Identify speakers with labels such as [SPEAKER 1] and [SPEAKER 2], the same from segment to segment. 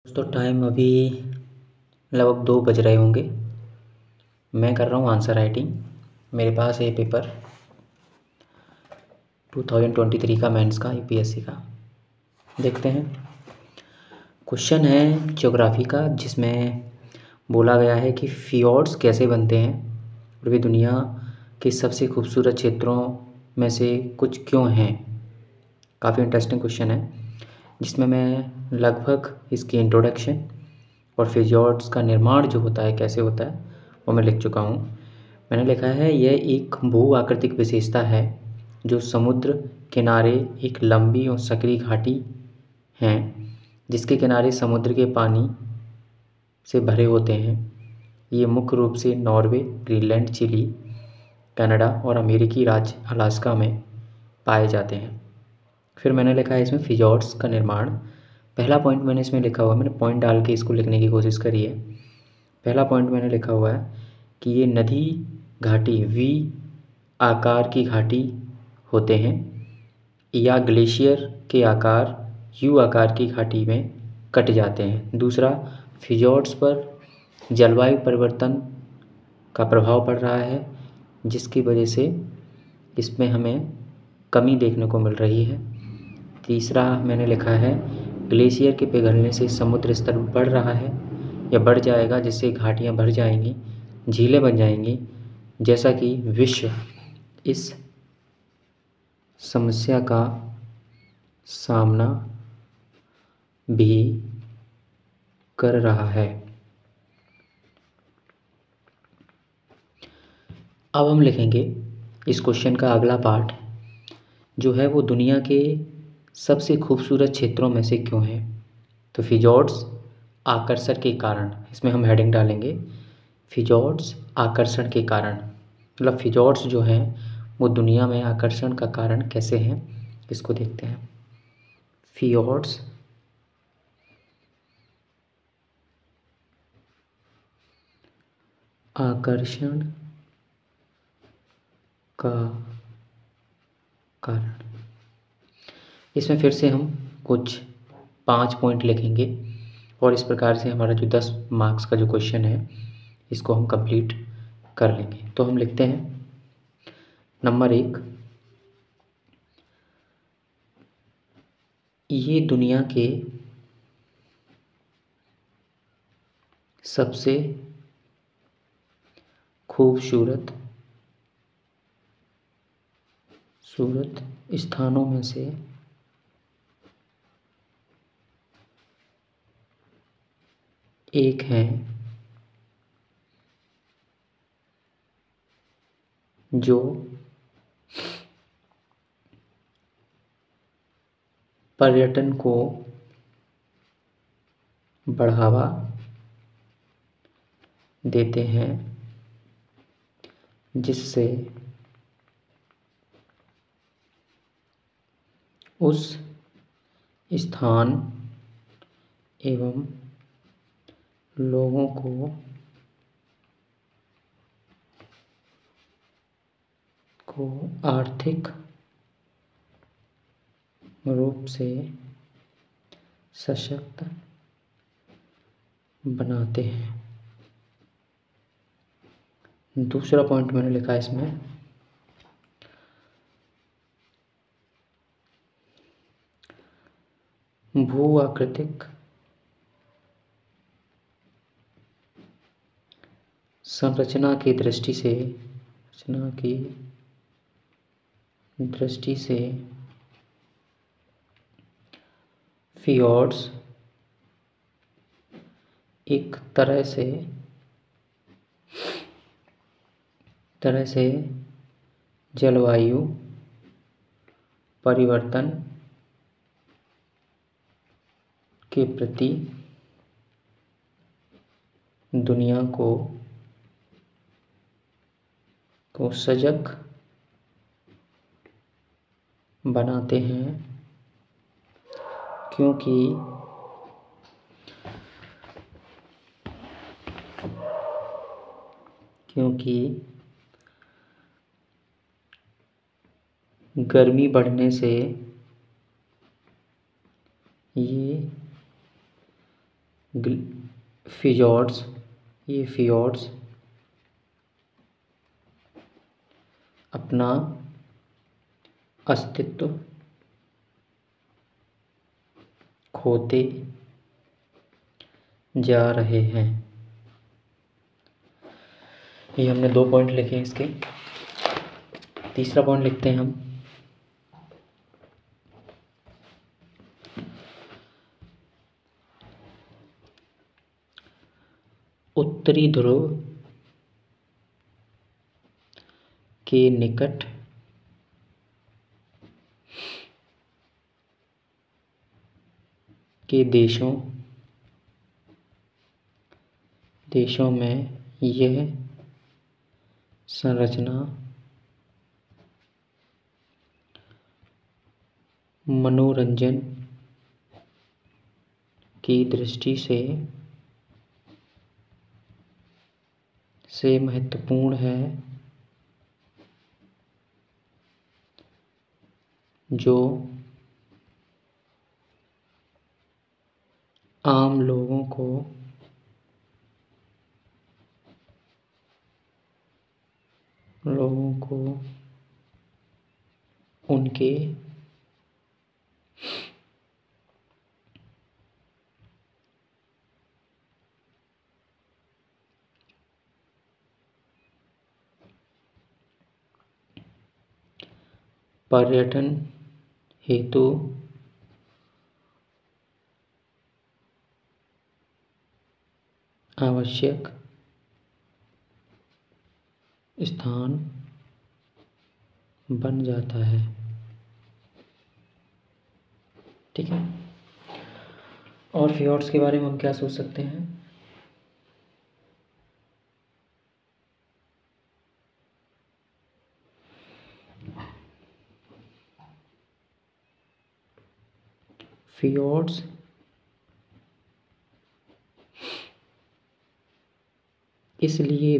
[SPEAKER 1] दोस्तों टाइम अभी लगभग 2 बज रहे होंगे। मैं कर रहा हूँ आंसर राइटिंग। मेरे पास है पेपर 2023 का मेंस का यूपीएससी का। देखते हैं। क्वेश्चन है ज्योग्राफी का, जिसमें बोला गया है कि फियोर्ड्स कैसे बनते हैं और वे दुनिया के सबसे खूबसूरत क्षेत्रों में से कुछ क्यों हैं। काफ़ी इंटरेस्टिंग क्वेश्चन है, जिसमें मैं लगभग इसकी इंट्रोडक्शन और फियोर्ड्स का निर्माण जो होता है कैसे होता है वो मैं लिख चुका हूँ। मैंने लिखा है यह एक भू आकृतिक विशेषता है जो समुद्र किनारे एक लंबी और संकरी घाटी हैं जिसके किनारे समुद्र के पानी से भरे होते हैं। ये मुख्य रूप से नॉर्वे, ग्रीनलैंड, चिली, कनाडा और अमेरिकी राज्य अलास्का में पाए जाते हैं। फिर मैंने लिखा है इसमें फियोर्ड्स का निर्माण। पहला पॉइंट मैंने इसमें लिखा हुआ है, मैंने पॉइंट डाल के इसको लिखने की कोशिश करी है। पहला पॉइंट मैंने लिखा हुआ है कि ये नदी घाटी वी आकार की घाटी होते हैं या ग्लेशियर के आकार यू आकार की घाटी में कट जाते हैं। दूसरा, फियोर्ड्स पर जलवायु परिवर्तन का प्रभाव पड़ रहा है जिसकी वजह से इसमें हमें कमी देखने को मिल रही है। तीसरा मैंने लिखा है ग्लेशियर के पिघलने से समुद्र स्तर बढ़ रहा है या बढ़ जाएगा, जिससे घाटियाँ भर जाएंगी, झीलें बन जाएंगी, जैसा कि विश्व इस समस्या का सामना भी कर रहा है। अब हम लिखेंगे इस क्वेश्चन का अगला पार्ट जो है वो दुनिया के सबसे खूबसूरत क्षेत्रों में से क्यों है। तो फियोर्ड्स आकर्षण के कारण, इसमें हम हेडिंग डालेंगे फियोर्ड्स आकर्षण के कारण। मतलब फियोर्ड्स जो हैं वो दुनिया में आकर्षण का कारण कैसे हैं, इसको देखते हैं। फियोर्ड्स आकर्षण का कारण। इसमें फिर से हम कुछ 5 पॉइंट लिखेंगे और इस प्रकार से हमारा जो 10 मार्क्स का जो क्वेश्चन है इसको हम कंप्लीट कर लेंगे। तो हम लिखते हैं नंबर 1, ये दुनिया के सबसे खूबसूरत स्थानों में से एक है जो पर्यटन को बढ़ावा देते हैं, जिससे उस स्थान एवं लोगों को आर्थिक रूप से सशक्त बनाते हैं। दूसरा पॉइंट मैंने लिखा है इसमें भू आकृतिक संरचना की दृष्टि से फियोर्ड्स एक तरह से जलवायु परिवर्तन के प्रति दुनिया को सजग बनाते हैं, क्योंकि गर्मी बढ़ने से ये फिजॉर्ड्स, ये फियोर्ड्स अपना अस्तित्व खोते जा रहे हैं। ये हमने 2 पॉइंट लिखे हैं इसके। तीसरा पॉइंट लिखते हैं हम, उत्तरी ध्रुव के निकट के देशों में यह संरचना मनोरंजन की दृष्टि से महत्वपूर्ण है, जो आम लोगों को उनके पर्यटन हेतु आवश्यक स्थान बन जाता है। ठीक है। और फियोर्ड्स के बारे में हम क्या सोच सकते हैं? फियोर्ड्स इसलिए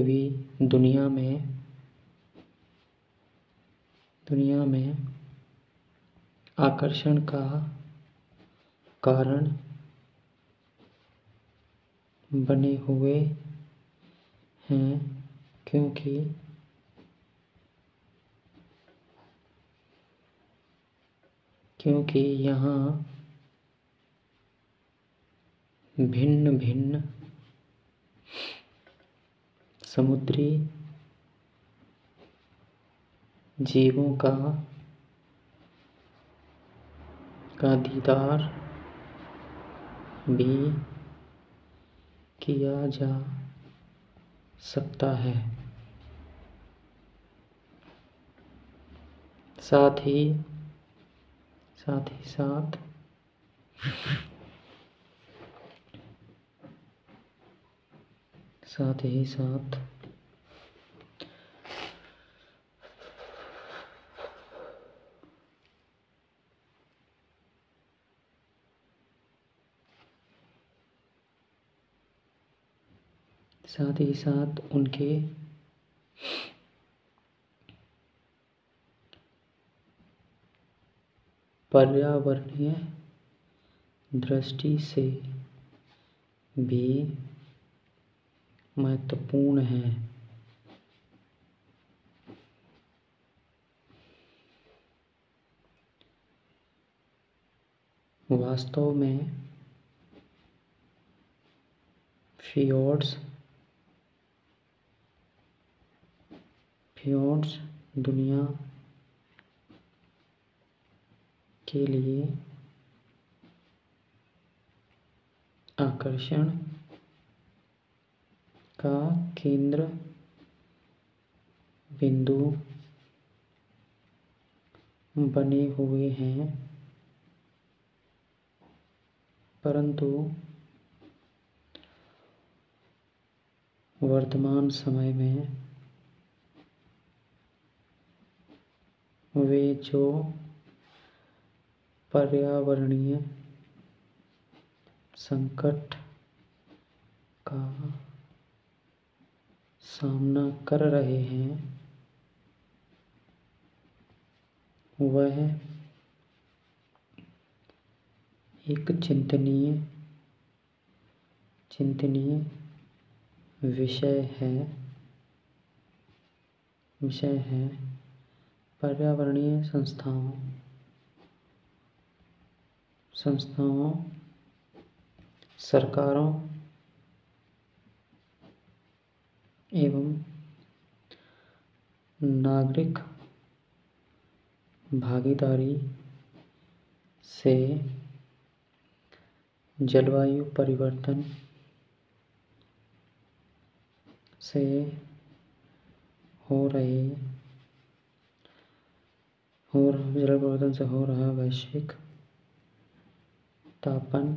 [SPEAKER 1] भी दुनिया में आकर्षण का कारण बने हुए हैं, क्योंकि यहाँ भिन्न भिन्न समुद्री जीवों का दीदार भी किया जा सकता है। साथ ही साथ उनके पर्यावरणीय दृष्टि से भी महत्वपूर्ण है। वास्तव में फियोर्ड्स दुनिया के लिए आकर्षण का केंद्र बिंदु बने हुए हैं, परंतु वर्तमान समय में वे जो पर्यावरणीय संकट का सामना कर रहे हैं, वह एक चिंतनीय विषय है पर्यावरणीय संस्थाओं, सरकारों एवं नागरिक भागीदारी से जलवायु परिवर्तन से हो रहा वैश्विक तापन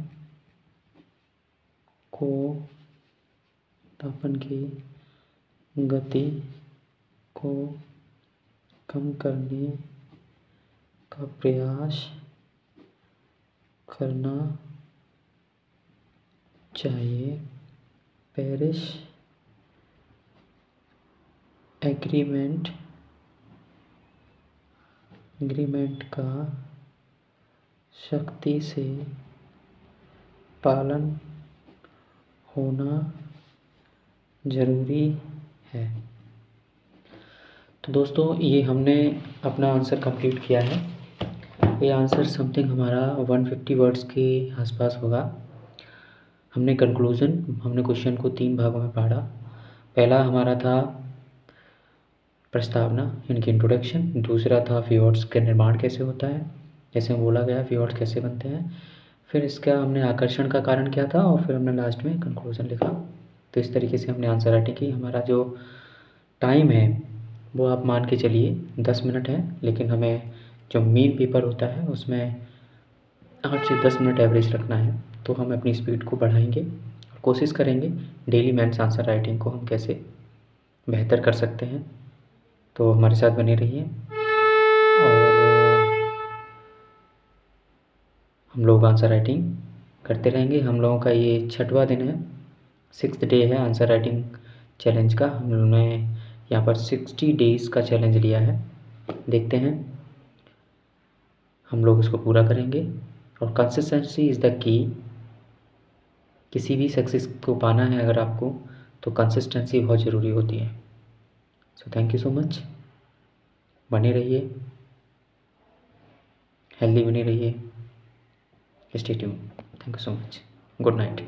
[SPEAKER 1] की गति को कम करने का प्रयास करना चाहिए। पेरिस एग्रीमेंट का सख्ती से पालन होना ज़रूरी है। तो दोस्तों, ये हमने अपना आंसर कंप्लीट किया है। ये आंसर समथिंग हमारा 150 वर्ड्स के आसपास होगा। हमने क्वेश्चन को 3 भागों में पढ़ा। पहला हमारा था प्रस्तावना, इनकी इंट्रोडक्शन। दूसरा था फियोर्ड्स का निर्माण कैसे होता है, जैसे बोला गया फियोर्ड्स कैसे बनते हैं। फिर इसका हमने आकर्षण का कारण क्या था, और फिर हमने लास्ट में कंक्लूजन लिखा। तो इस तरीके से हमने आंसर राइटिंग की। हमारा जो टाइम है वो आप मान के चलिए 10 मिनट है, लेकिन हमें जो मेन पेपर होता है उसमें 8 से 10 मिनट एवरेज रखना है। तो हम अपनी स्पीड को बढ़ाएंगे और कोशिश करेंगे डेली मेंस आंसर राइटिंग को हम कैसे बेहतर कर सकते हैं। तो हमारे साथ बने रहिए, और हम लोग आंसर राइटिंग करते रहेंगे। हम लोगों का ये 6वां दिन है, 6th डे है आंसर राइटिंग चैलेंज का। हम लोगों ने यहाँ पर 60 डेज़ का चैलेंज लिया है। देखते हैं, हम लोग इसको पूरा करेंगे। और कंसिस्टेंसी इज़ द की। किसी भी सक्सेस को पाना है अगर आपको, तो कंसिस्टेंसी बहुत ज़रूरी होती है। So thank you so much. बने रहिए, हेल्दी बने रहिए। Stay tune. Thank you so much. Good night.